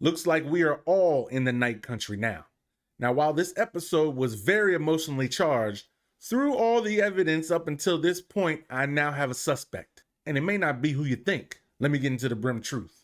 Looks like we are all in the night country now. Now, while this episode was very emotionally charged, through all the evidence up until this point, I now have a suspect. And it may not be who you think. Let me get into the grim truth.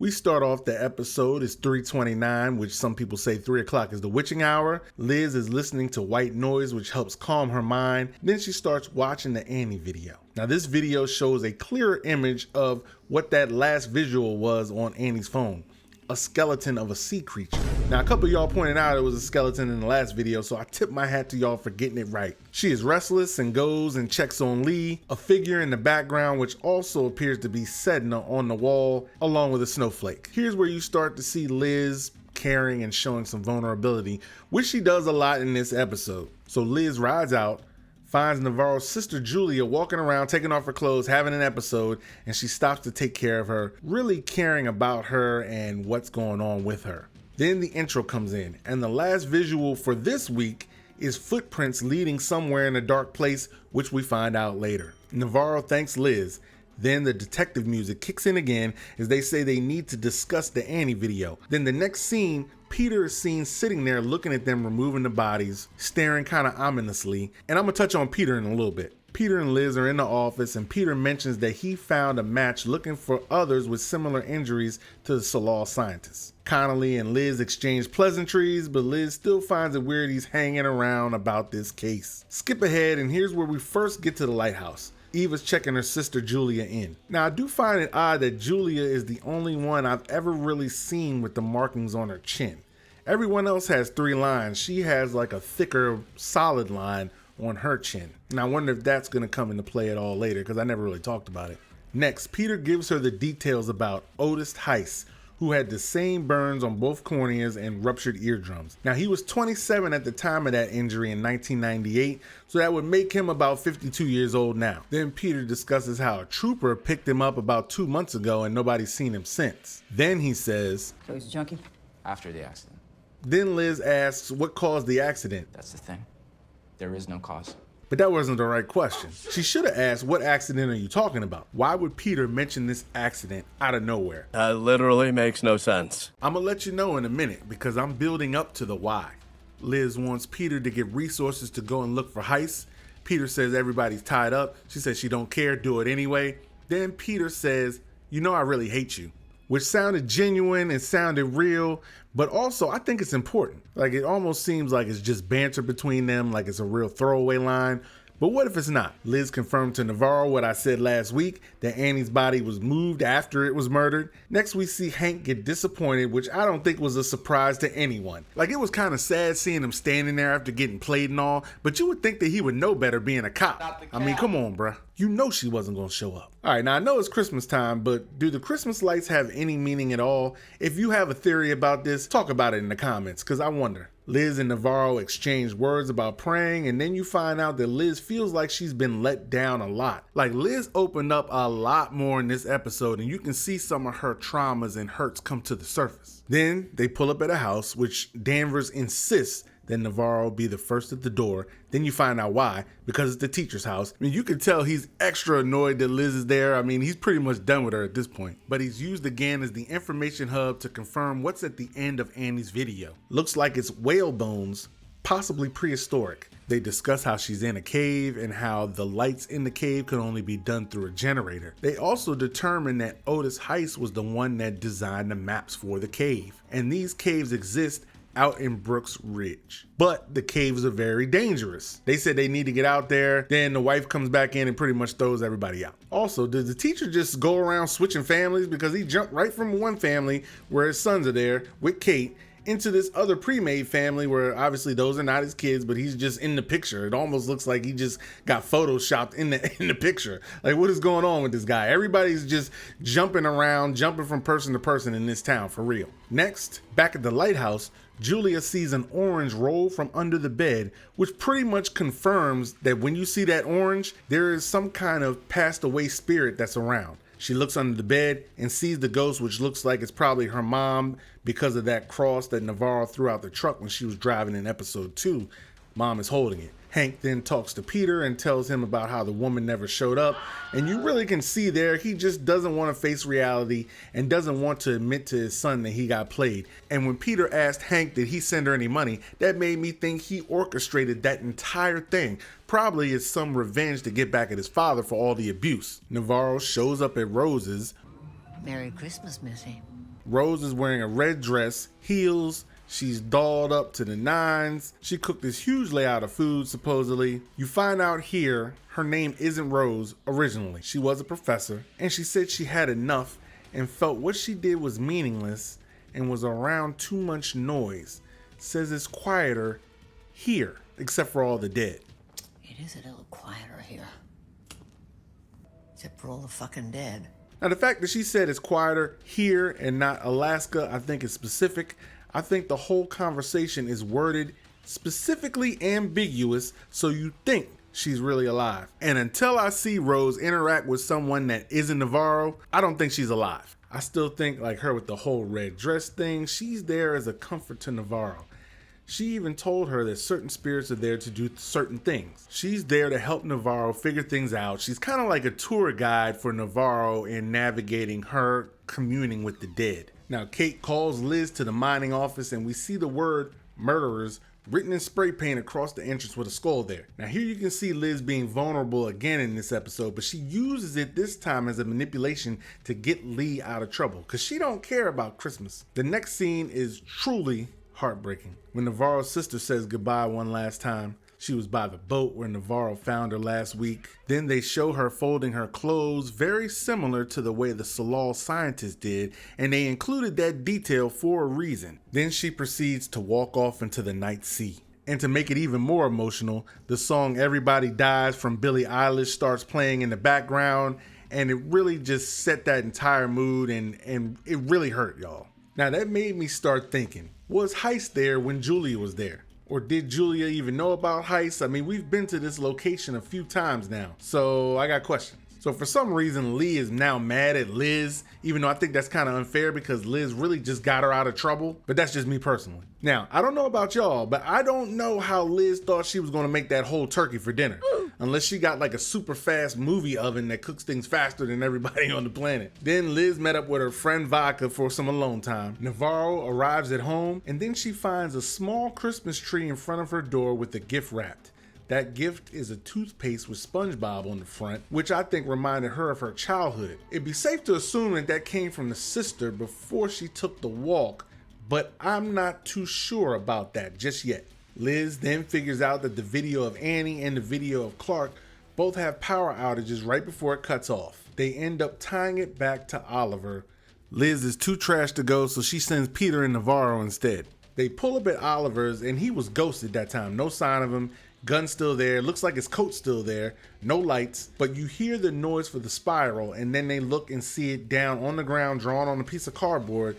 We start off the episode, it's 3:29, which some people say 3 o'clock is the witching hour. Liz is listening to white noise, which helps calm her mind. Then she starts watching the Annie video. Now this video shows a clearer image of what that last visual was on Annie's phone. A skeleton of a sea creature. Now a couple of y'all pointed out it was a skeleton in the last video, so I tip my hat to y'all for getting it right. She is restless and goes and checks on Lee, a figure in the background which also appears to be Sedna on the wall along with a snowflake. Here's where you start to see Liz caring and showing some vulnerability, which she does a lot in this episode. So Liz rides out, finds Navarro's sister Julia walking around, taking off her clothes, having an episode, and she stops to take care of her, really caring about her and what's going on with her. Then the intro comes in, and the last visual for this week is footprints leading somewhere in a dark place, which we find out later. Navarro thanks Liz. Then the detective music kicks in again as they say they need to discuss the Annie video. Then the next scene, Peter is seen sitting there looking at them removing the bodies, staring kind of ominously. And I'm gonna touch on Peter in a little bit. Peter and Liz are in the office and Peter mentions that he found a match looking for others with similar injuries to the Tsalal scientists. Connolly and Liz exchange pleasantries, but Liz still finds it weird he's hanging around about this case. Skip ahead and here's where we first get to the lighthouse. Eva's checking her sister Julia in. Now I do find it odd that Julia is the only one I've ever really seen with the markings on her chin. Everyone else has 3 lines. She has like a thicker solid line on her chin. And I wonder if that's going to come into play at all later because I never really talked about it. Next, Peter gives her the details about Otis Heiss, who had the same burns on both corneas and ruptured eardrums. Now he was 27 at the time of that injury in 1998, so that would make him about 52 years old now. Then Peter discusses how a trooper picked him up about 2 months ago and nobody's seen him since. Then he says, So he's a junkie? After the accident. Then Liz asks what caused the accident. That's the thing. There is no cause. But that wasn't the right question. She should have asked, what accident are you talking about? Why would Peter mention this accident out of nowhere? That literally makes no sense. I'm gonna let you know in a minute because I'm building up to the why. Liz wants Peter to get resources to go and look for Heiss. Peter says everybody's tied up. She says she don't care, do it anyway. Then Peter says, you know I really hate you, which sounded genuine and sounded real, but also I think it's important. Like it almost seems like it's just banter between them, like it's a real throwaway line. But what if it's not? Liz confirmed to Navarro what I said last week, that Annie's body was moved after it was murdered. Next we see Hank get disappointed, which I don't think was a surprise to anyone. Like it was kind of sad seeing him standing there after getting played and all, but you would think that he would know better being a cop. I mean, come on, bruh. You know she wasn't gonna show up. All right, now I know it's Christmas time, but do the Christmas lights have any meaning at all? If you have a theory about this, talk about it in the comments, because I wonder. Liz and Navarro exchange words about praying, and then you find out that Liz feels like she's been let down a lot. Like Liz opened up a lot more in this episode, and you can see some of her traumas and hurts come to the surface. Then they pull up at a house, which Danvers insists that Navarro be the first at the door. Then you find out why, because it's the teacher's house. I mean, you can tell he's extra annoyed that Liz is there. I mean, he's pretty much done with her at this point. But he's used again as the information hub to confirm what's at the end of Annie's video. Looks like it's whale bones, possibly prehistoric. They discuss how she's in a cave and how the lights in the cave could only be done through a generator. They also determine that Otis Heiss was the one that designed the maps for the cave. And these caves exist out in Brooks Ridge. But the caves are very dangerous. They said they need to get out there. Then the wife comes back in and pretty much throws everybody out. Also, did the teacher just go around switching families? Because he jumped right from one family where his sons are there with Kate into this other pre-made family where obviously those are not his kids, but he's just in the picture. It almost looks like he just got photoshopped in the picture. Like, what is going on with this guy? Everybody's just jumping around, jumping from person to person in this town for real. Next, back at the lighthouse, Julia sees an orange roll from under the bed, which pretty much confirms that when you see that orange, there is some kind of passed away spirit that's around. She looks under the bed and sees the ghost, which looks like it's probably her mom because of that cross that Navarro threw out the truck when she was driving in episode 2. Mom is holding it. Hank then talks to Peter and tells him about how the woman never showed up, and you really can see there he just doesn't want to face reality and doesn't want to admit to his son that he got played. And when Peter asked Hank did he send her any money, that made me think he orchestrated that entire thing, probably as some revenge to get back at his father for all the abuse. Navarro shows up at Rose's. Merry Christmas, Missy. Rose is wearing a red dress, heels, she's dolled up to the nines. She cooked this huge layout of food, supposedly. You find out here her name isn't Rose originally. She was a professor, and she said she had enough and felt what she did was meaningless and was around too much noise. Says it's quieter here, except for all the dead. It is a little quieter here. Except for all the fucking dead. Now, the fact that she said it's quieter here and not Alaska, I think is specific. I think the whole conversation is worded specifically ambiguous, so you think she's really alive. And until I see Rose interact with someone that isn't Navarro, I don't think she's alive. I still think, like her with the whole red dress thing, she's there as a comfort to Navarro. She even told her that certain spirits are there to do certain things. She's there to help Navarro figure things out. She's kind of like a tour guide for Navarro in navigating her communing with the dead. Now, Kate calls Liz to the mining office and we see the word murderers written in spray paint across the entrance with a skull there. Now here you can see Liz being vulnerable again in this episode, but she uses it this time as a manipulation to get Lee out of trouble because she don't care about Christmas. The next scene is truly heartbreaking. When Navarro's sister says goodbye one last time, she was by the boat where Navarro found her last week. Then they show her folding her clothes, very similar to the way the Salal scientists did, and they included that detail for a reason. Then she proceeds to walk off into the night sea. And to make it even more emotional, the song Everybody Dies from Billie Eilish starts playing in the background, and it really just set that entire mood, and it really hurt, y'all. Now that made me start thinking, was Heist there when Julia was there? Or did Julia even know about Heist? I mean, we've been to this location a few times now, so I got questions. So for some reason, Lee is now mad at Liz, even though I think that's kind of unfair because Liz really just got her out of trouble, but that's just me personally. Now, I don't know about y'all, but I don't know how Liz thought she was gonna make that whole turkey for dinner, unless she got like a super fast movie oven that cooks things faster than everybody on the planet. Then Liz met up with her friend Vodka for some alone time. Navarro arrives at home, and then she finds a small Christmas tree in front of her door with a gift wrapped. That gift is a toothpaste with SpongeBob on the front, which I think reminded her of her childhood. It'd be safe to assume that that came from the sister before she took the walk, but I'm not too sure about that just yet. Liz then figures out that the video of Annie and the video of Clark both have power outages right before it cuts off. They end up tying it back to Oliver. Liz is too trash to go, so she sends Peter and Navarro instead. They pull up at Oliver's and he was ghosted that time, no sign of him. Gun's still there, looks like his coat's still there, no lights, but you hear the noise for the spiral, and then they look and see it down on the ground, drawn on a piece of cardboard,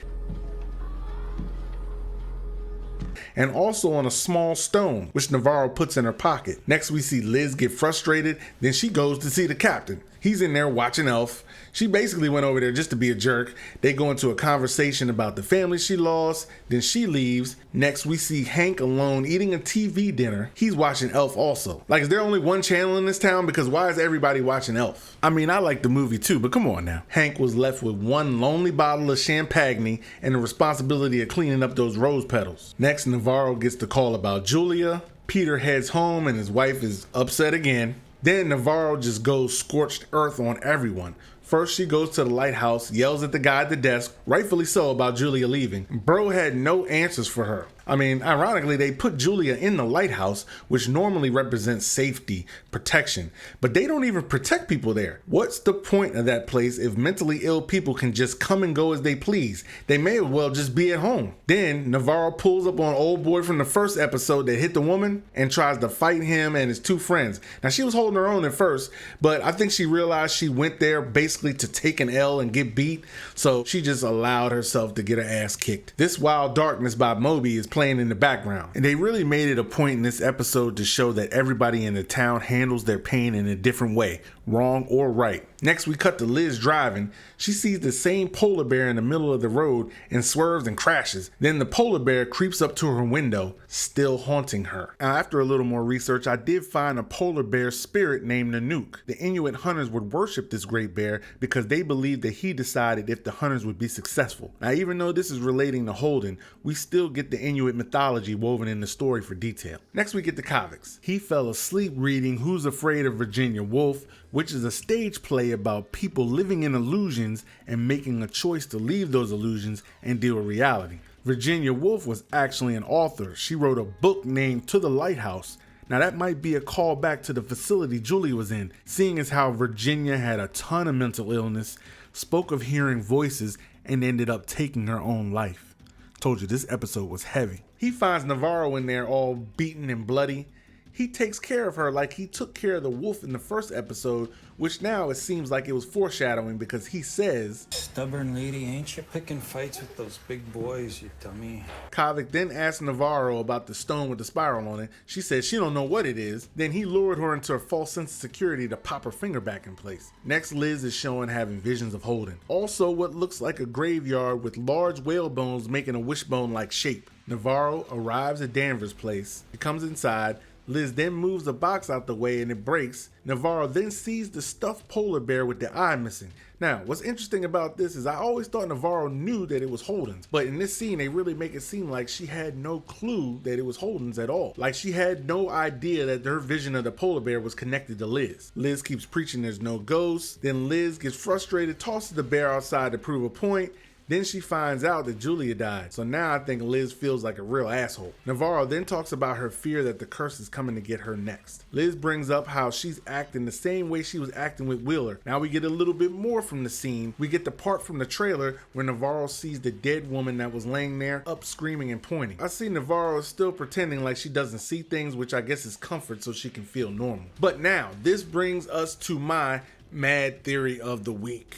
and also on a small stone, which Navarro puts in her pocket. Next we see Liz get frustrated, then she goes to see the captain. He's in there watching Elf. She basically went over there just to be a jerk. They go into a conversation about the family she lost, then she leaves. Next we see Hank alone eating a TV dinner. He's watching Elf also. Like, is there only one channel in this town? Because why is everybody watching Elf? I mean, I like the movie too, but come on now. Hank was left with one lonely bottle of champagne and the responsibility of cleaning up those rose petals. Next, Navarro gets the call about Julia. Peter heads home and his wife is upset again. Then Navarro just goes scorched earth on everyone. First, she goes to the lighthouse, yells at the guy at the desk, rightfully so, about Julia leaving. Bro had no answers for her. I mean, ironically, they put Julia in the lighthouse, which normally represents safety, protection, but they don't even protect people there. What's the point of that place if mentally ill people can just come and go as they please? They may as well just be at home. Then Navarro pulls up on old boy from the first episode that hit the woman and tries to fight him and his two friends. Now, she was holding her own at first, but I think she realized she went there basically to take an L and get beat, so she just allowed herself to get her ass kicked. This Wild Darkness by Moby is playing in the background, and they really made it a point in this episode to show that everybody in the town handles their pain in a different way, wrong or right. Next, we cut to Liz driving. She sees the same polar bear in the middle of the road and swerves and crashes. Then the polar bear creeps up to her window, still haunting her. Now, after a little more research, I did find a polar bear spirit named Nanook. The Inuit hunters would worship this great bear because they believed that he decided if the hunters would be successful. Now, even though this is relating to Holden, we still get the Inuit mythology woven in the story for detail. Next, we get to Kavix. He fell asleep reading Who's Afraid of Virginia Woolf, which is a stage play about people living in illusions and making a choice to leave those illusions and deal with reality. Virginia Woolf was actually an author. She wrote a book named To the Lighthouse. Now that might be a callback to the facility Julie was in, seeing as how Virginia had a ton of mental illness, spoke of hearing voices, and ended up taking her own life. Told you this episode was heavy. He finds Navarro in there all beaten and bloody. He takes care of her like he took care of the wolf in the first episode, which now it seems like it was foreshadowing because he says, "Stubborn lady, ain't you picking fights with those big boys, you dummy." Kavik then asks Navarro about the stone with the spiral on it. She says she don't know what it is. Then he lured her into a false sense of security to pop her finger back in place. Next, Liz is shown having visions of Holden. Also, what looks like a graveyard with large whale bones making a wishbone-like shape. Navarro arrives at Danvers' place. He comes inside. Liz then moves the box out the way and it breaks. Navarro then sees the stuffed polar bear with the eye missing. Now, what's interesting about this is I always thought Navarro knew that it was Holden's, but in this scene, they really make it seem like she had no clue that it was Holden's at all. Like she had no idea that her vision of the polar bear was connected to Liz. Liz keeps preaching there's no ghosts. Then Liz gets frustrated, tosses the bear outside to prove a point. Then she finds out that Julia died. So now I think Liz feels like a real asshole. Navarro then talks about her fear that the curse is coming to get her next. Liz brings up how she's acting the same way she was acting with Wheeler. Now we get a little bit more from the scene. We get the part from the trailer where Navarro sees the dead woman that was laying there up screaming and pointing. I see Navarro still pretending like she doesn't see things, which I guess is comfort so she can feel normal. But now this brings us to my mad theory of the week.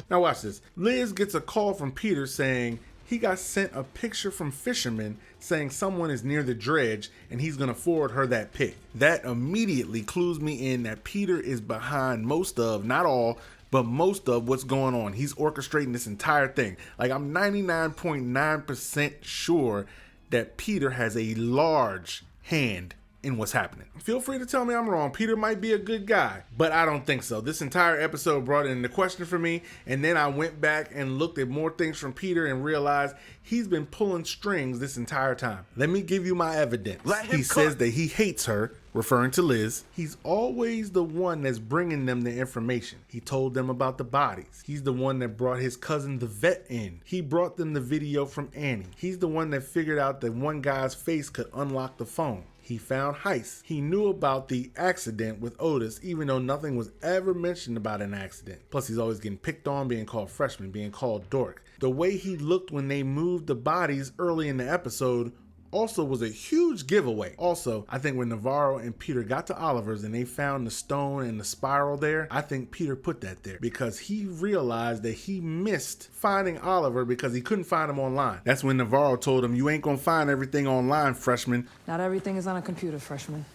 Now watch this. Liz gets a call from Peter saying he got sent a picture from Fisherman saying someone is near the dredge and he's gonna forward her that pic. That immediately clues me in that Peter is behind most of, not all, but most of what's going on. He's orchestrating this entire thing. Like I'm 99.9% sure that Peter has a large hand in what's happening. Feel free to tell me I'm wrong. Peter might be a good guy, but I don't think so. This entire episode brought it into question for me, and then I went back and looked at more things from Peter and realized he's been pulling strings this entire time. Let me give you my evidence. He says that he hates her, referring to Liz. He's always the one that's bringing them the information. He told them about the bodies. He's the one that brought his cousin the vet in. He brought them the video from Annie. He's the one that figured out that one guy's face could unlock the phone. He found Heist. He knew about the accident with Otis, even though nothing was ever mentioned about an accident. Plus, he's always getting picked on, being called freshman, being called dork. The way he looked when they moved the bodies early in the episode also was a huge giveaway. Also, I think when Navarro and Peter got to Oliver's and they found the stone and the spiral there, I think Peter put that there because he realized that he missed finding Oliver because he couldn't find him online. That's when Navarro told him, "You ain't gonna find everything online, freshman." Not everything is on a computer, freshman.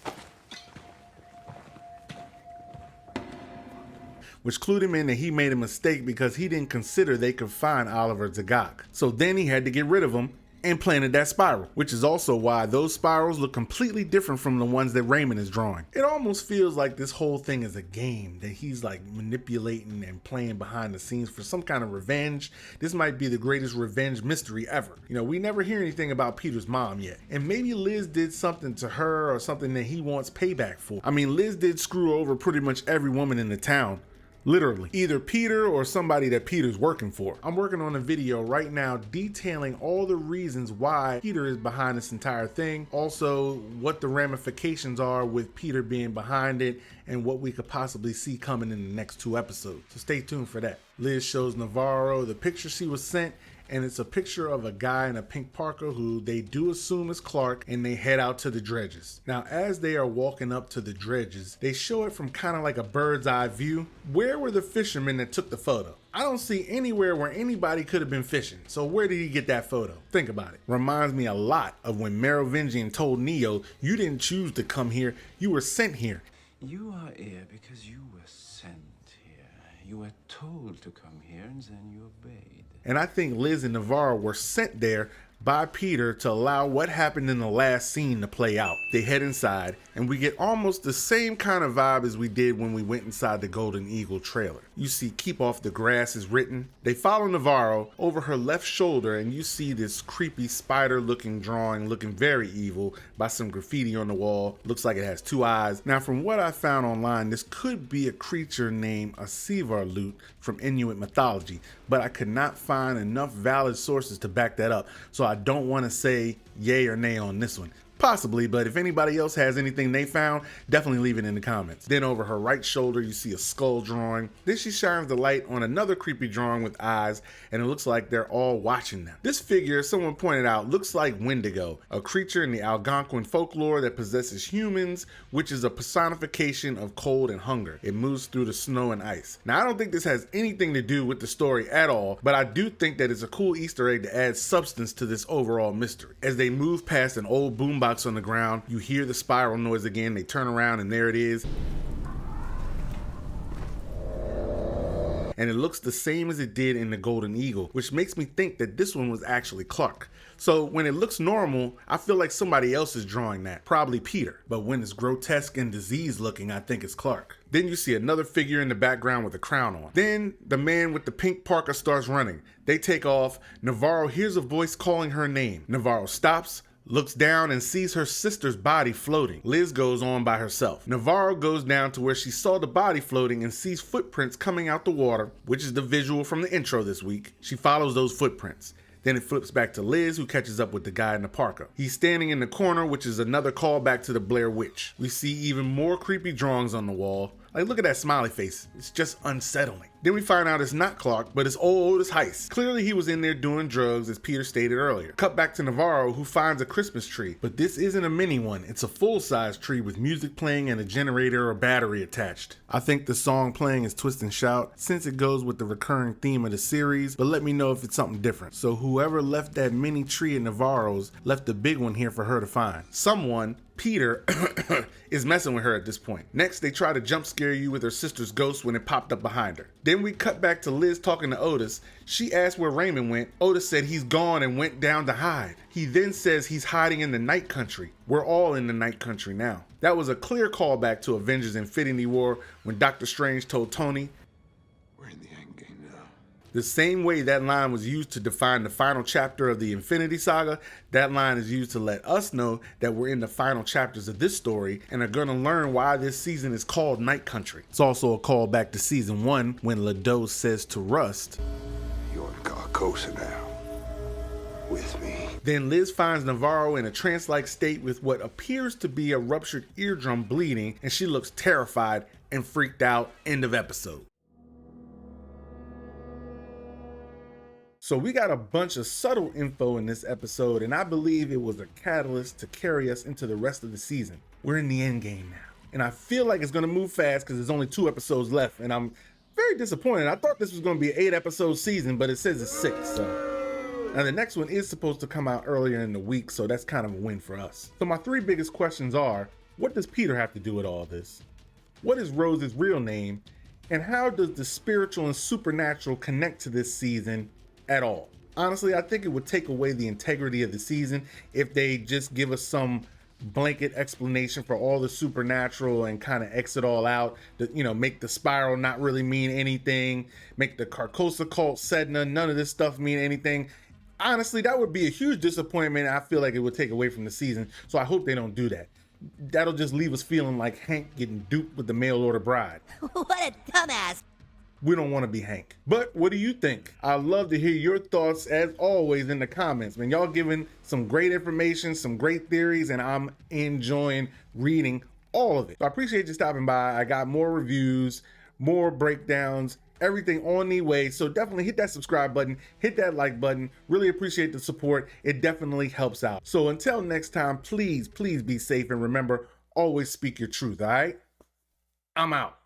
Which clued him in that he made a mistake because he didn't consider they could find Oliver Zagok. So then he had to get rid of him and planted that spiral, which is also why those spirals look completely different from the ones that Raymond is drawing. It almost feels like this whole thing is a game that he's like manipulating and playing behind the scenes for some kind of revenge. This might be the greatest revenge mystery ever. You know, we never hear anything about Peter's mom yet. And maybe Liz did something to her or something that he wants payback for. I mean, Liz did screw over pretty much every woman in the town. Literally, either Peter or somebody that Peter's working for. I'm working on a video right now detailing all the reasons why Peter is behind this entire thing. Also, what the ramifications are with Peter being behind it and what we could possibly see coming in the next 2 episodes. So stay tuned for that. Liz shows Navarro the picture she was sent and it's a picture of a guy in a pink parka who they do assume is Clark, and they head out to the dredges. Now, as they are walking up to the dredges, they show it from kind of like a bird's eye view. Where were the fishermen that took the photo? I don't see anywhere where anybody could have been fishing. So where did he get that photo? Think about it. Reminds me a lot of when Merovingian told Neo, you didn't choose to come here, you were sent here. You are here because you were sent here. You were told to come here and then you obeyed. And I think Liz and Navarro were sent there by Peter to allow what happened in the last scene to play out. They head inside, and we get almost the same kind of vibe as we did when we went inside the Golden Eagle trailer. You see "keep off the grass" is written. They follow Navarro over her left shoulder, and you see this creepy spider looking drawing looking very evil by some graffiti on the wall. Looks like it has 2 eyes. Now, from what I found online, this could be a creature named a Sivarlut from Inuit mythology, but I could not find enough valid sources to back that up, so I don't want to say yay or nay on this one. Possibly, but if anybody else has anything they found, definitely leave it in the comments. Then over her right shoulder, you see a skull drawing. Then she shines the light on another creepy drawing with eyes, and it looks like they're all watching them. This figure, someone pointed out, looks like Wendigo, a creature in the Algonquin folklore that possesses humans, which is a personification of cold and hunger. It moves through the snow and ice. Now, I don't think this has anything to do with the story at all, but I do think that it's a cool Easter egg to add substance to this overall mystery. As they move past an old boombox on the ground, you hear the spiral noise again. They turn around and there it is. And it looks the same as it did in the Golden Eagle, which makes me think that this one was actually Clark. So when it looks normal, I feel like somebody else is drawing that, probably Peter. But when it's grotesque and diseased looking, I think it's Clark. Then you see another figure in the background with a crown on. Then the man with the pink parka starts running. They take off. Navarro hears a voice calling her name. Navarro stops, looks down, and sees her sister's body floating. Liz goes on by herself. Navarro goes down to where she saw the body floating and sees footprints coming out the water, which is the visual from the intro this week. She follows those footprints. Then it flips back to Liz, who catches up with the guy in the parka. He's standing in the corner, which is another callback to the Blair Witch. We see even more creepy drawings on the wall. Like, look at that smiley face. It's just unsettling. Then we find out it's not Clark, but it's old Otis Heist. Clearly he was in there doing drugs, as Peter stated earlier. Cut back to Navarro, who finds a Christmas tree. But this isn't a mini one. It's a full-size tree with music playing and a generator or battery attached. I think the song playing is Twist and Shout, since it goes with the recurring theme of the series, but let me know if it's something different. So whoever left that mini tree at Navarro's left the big one here for her to find. Someone, Peter, is messing with her at this point. Next, they try to jump scare you with her sister's ghost when it popped up behind her. Then we cut back to Liz talking to Otis. She asked where Raymond went. Otis said he's gone and went down to hide. He then says he's hiding in the Night Country. We're all in the Night Country now. That was a clear callback to Avengers Infinity War when Doctor Strange told Tony, "We're in the endgame now." the same way that line was used to define the final chapter of the Infinity Saga, that line is used to let us know that we're in the final chapters of this story and are going to learn why this season is called Night Country. It's also a callback to season 1 when Ledo says to Rust, "You're in Carcosa now. With me." Then Liz finds Navarro in a trance-like state with what appears to be a ruptured eardrum bleeding, and she looks terrified and freaked out. End of episode. So we got a bunch of subtle info in this episode, and I believe it was a catalyst to carry us into the rest of the season. We're in the end game now, and I feel like it's going to move fast because there's only 2 episodes left, and I'm very disappointed. I thought this was going to be an 8-episode season, but it says it's 6, so... Now the next one is supposed to come out earlier in the week, so that's kind of a win for us. So my 3 biggest questions are, what does Peter have to do with all this? What is Rose's real name? And how does the spiritual and supernatural connect to this season at all? Honestly, I think it would take away the integrity of the season if they just give us some blanket explanation for all the supernatural and kind of X it all out, make the spiral not really mean anything, make the Carcosa cult Sedna, none of this stuff mean anything. Honestly, that would be a huge disappointment. I feel like it would take away from the season, so I hope they don't do that. That'll just leave us feeling like Hank getting duped with the mail order bride. What a dumbass. We don't want to be Hank. But what do you think? I'd love to hear your thoughts as always in the comments. Man, y'all giving some great information, some great theories, and I'm enjoying reading all of it. So I appreciate you stopping by. I got more reviews, more breakdowns, everything on the way. So definitely hit that subscribe button, hit that like button. Really appreciate the support. It definitely helps out. So until next time, please be safe, and remember, always speak your truth, all right? I'm out.